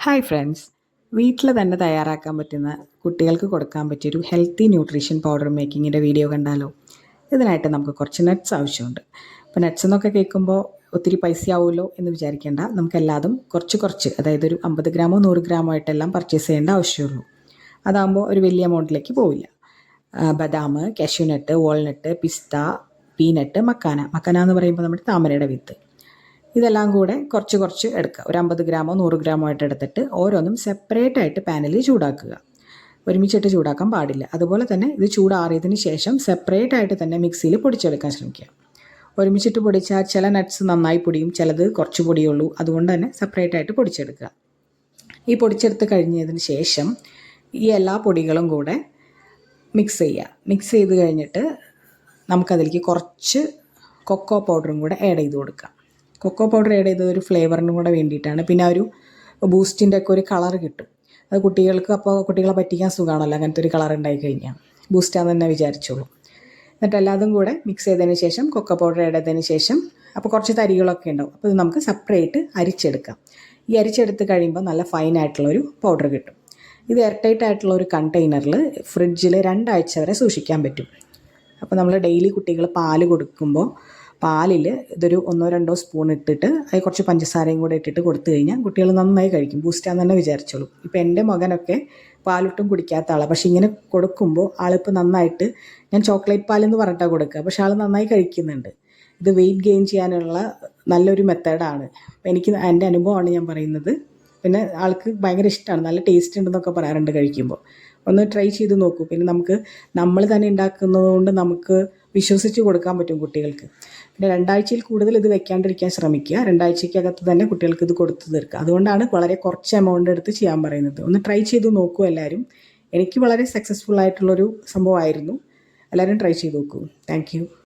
Hi friends, വീട്ടിൽ തന്നെ തയ്യാറാക്കാൻ പറ്റുന്ന കുട്ടികൾക്ക് കൊടുക്കാൻ പറ്റിയൊരു ഹെൽത്തി ന്യൂട്രീഷൻ പൗഡർ മേക്കിങ്ങിൻ്റെ വീഡിയോ കണ്ടാലോ. ഇതിനായിട്ട് നമുക്ക് കുറച്ച് നട്ട്സ് ആവശ്യമുണ്ട്. അപ്പോൾ നട്ട്സ് എന്നൊക്കെ കേൾക്കുമ്പോൾ ഒത്തിരി പൈസ ആവുമല്ലോ എന്ന് വിചാരിക്കേണ്ട. നമുക്കെല്ലാതും കുറച്ച് കുറച്ച്, അതായത് ഒരു 50 ഗ്രാമോ 100 ഗ്രാമോ ആയിട്ടെല്ലാം പർച്ചേസ് ചെയ്യേണ്ട ആവശ്യമുള്ളൂ. അതാകുമ്പോൾ ഒരു വലിയ എമൗണ്ടിലേക്ക് പോവില്ല. ബദാം, കാഷ്യൂനട്ട്, വാൾനട്ട്, പിസ്ത, പീനട്ട്, മക്കാന എന്ന് പറയുമ്പോൾ നമ്മുടെ താമരയുടെ വിത്ത്, ഇതെല്ലാം കൂടെ കുറച്ച് കുറച്ച് എടുക്കുക. ഒരു 50 ഗ്രാമോ 100 ഗ്രാമോ ആയിട്ട് എടുത്തിട്ട് ഓരോന്നും സെപ്പറേറ്റ് ആയിട്ട് പാനിൽ ചൂടാക്കുക. ഒരുമിച്ചിട്ട് ചൂടാക്കാൻ പാടില്ല. അതുപോലെ തന്നെ ഇത് ചൂടാറിയതിന് ശേഷം സെപ്പറേറ്റ് ആയിട്ട് തന്നെ മിക്സിയിൽ പൊടിച്ചെടുക്കാൻ ശ്രമിക്കുക. ഒരുമിച്ചിട്ട് പൊടിച്ചാൽ ചില നട്ട്സ് നന്നായി പൊടിയും, ചിലത് കുറച്ച് പൊടിയുള്ളൂ. അതുകൊണ്ട് തന്നെ സെപ്പറേറ്റ് ആയിട്ട് പൊടിച്ചെടുക്കുക. ഈ പൊടിച്ചെടുത്ത് കഴിഞ്ഞതിന് ശേഷം ഈ എല്ലാ പൊടികളും കൂടെ മിക്സ് ചെയ്യുക. മിക്സ് ചെയ്ത് കഴിഞ്ഞിട്ട് നമുക്കതിലേക്ക് കുറച്ച് കൊക്കോ പൗഡറും കൂടെ ആഡ് ചെയ്ത് കൊടുക്കാം. കൊക്കോ പൗഡർ ആഡ് ചെയ്തത് ഒരു ഫ്ലേവറിനും കൂടെ വേണ്ടിയിട്ടാണ്. പിന്നെ ഒരു ബൂസ്റ്റിൻ്റെ ഒക്കെ ഒരു കളർ കിട്ടും. അത് കുട്ടികൾക്ക്, അപ്പോൾ കുട്ടികളെ പറ്റിക്കാൻ സുഖമാണല്ലോ അങ്ങനത്തെ ഒരു കളർ ഉണ്ടായി കഴിഞ്ഞാൽ. ബൂസ്റ്റാന്ന് തന്നെ വിചാരിച്ചോളൂ. എന്നിട്ട് എല്ലാതും കൂടെ മിക്സ് ചെയ്തതിന് ശേഷം കൊക്കോ പൗഡർ ആഡ് ചെയ്തതിന് ശേഷം അപ്പോൾ കുറച്ച് തരികളൊക്കെ ഉണ്ടാവും. അപ്പോൾ ഇത് നമുക്ക് സെപ്പറേറ്റ് അരിച്ചെടുക്കാം. ഈ അരിച്ചെടുത്ത് കഴിയുമ്പോൾ നല്ല ഫൈനായിട്ടുള്ളൊരു പൗഡർ കിട്ടും. ഇത് എയർടൈറ്റ് ആയിട്ടുള്ള ഒരു കണ്ടെയ്നറിൽ ഫ്രിഡ്ജിൽ 2 ആഴ്ച വരെ സൂക്ഷിക്കാൻ പറ്റും. അപ്പോൾ നമ്മൾ ഡെയിലി കുട്ടികൾ പാല് കൊടുക്കുമ്പോൾ പാലിൽ ഇതൊരു 1-2 സ്പൂൺ ഇട്ടിട്ട് അതിൽ കുറച്ച് പഞ്ചസാരയും കൂടെ ഇട്ടിട്ട് കൊടുത്തു കഴിഞ്ഞാൽ കുട്ടികൾ നന്നായി കഴിക്കും. ബൂസ്റ്റാന്ന് തന്നെ വിചാരിച്ചോളൂ. ഇപ്പോൾ എൻ്റെ മകനൊക്കെ പാലിട്ടും കുടിക്കാത്ത ആളാണ്. പക്ഷേ ഇങ്ങനെ കൊടുക്കുമ്പോൾ ആളിപ്പോൾ നന്നായിട്ട്, ഞാൻ ചോക്ലേറ്റ് പാലെന്ന് പറഞ്ഞിട്ടാണ് കൊടുക്കുക, പക്ഷേ ആൾ നന്നായി കഴിക്കുന്നുണ്ട്. ഇത് വെയിറ്റ് ഗെയിൻ ചെയ്യാനുള്ള നല്ലൊരു മെത്തേഡാണ്. എനിക്ക് എൻ്റെ അനുഭവമാണ് ഞാൻ പറയുന്നത്. പിന്നെ ആൾക്ക് ഭയങ്കര ഇഷ്ടമാണ്, നല്ല ടേസ്റ്റ് ഉണ്ടെന്നൊക്കെ പറയാറുണ്ട് കഴിക്കുമ്പോൾ. ഒന്ന് ട്രൈ ചെയ്ത് നോക്കൂ. പിന്നെ നമ്മൾ തന്നെ ഉണ്ടാക്കുന്നതുകൊണ്ട് നമുക്ക് വിശ്വസിച്ച് കൊടുക്കാൻ പറ്റും കുട്ടികൾക്ക്. പിന്നെ 2 ആഴ്ചയിൽ കൂടുതൽ ഇത് വെക്കാണ്ടിരിക്കാൻ ശ്രമിക്കുക. 2 ആഴ്ചയ്ക്കകത്ത് തന്നെ കുട്ടികൾക്ക് ഇത് കൊടുത്തു തീർക്കുക. അതുകൊണ്ടാണ് വളരെ കുറച്ച് എമൗണ്ട് എടുത്ത് ചെയ്യാൻ പറയുന്നത്. ഒന്ന് ട്രൈ ചെയ്ത് നോക്കൂ എല്ലാവരും. എനിക്ക് വളരെ സക്സസ്ഫുൾ ആയിട്ടുള്ളൊരു സംഭവമായിരുന്നു. എല്ലാവരും ട്രൈ ചെയ്ത് നോക്കൂ. താങ്ക്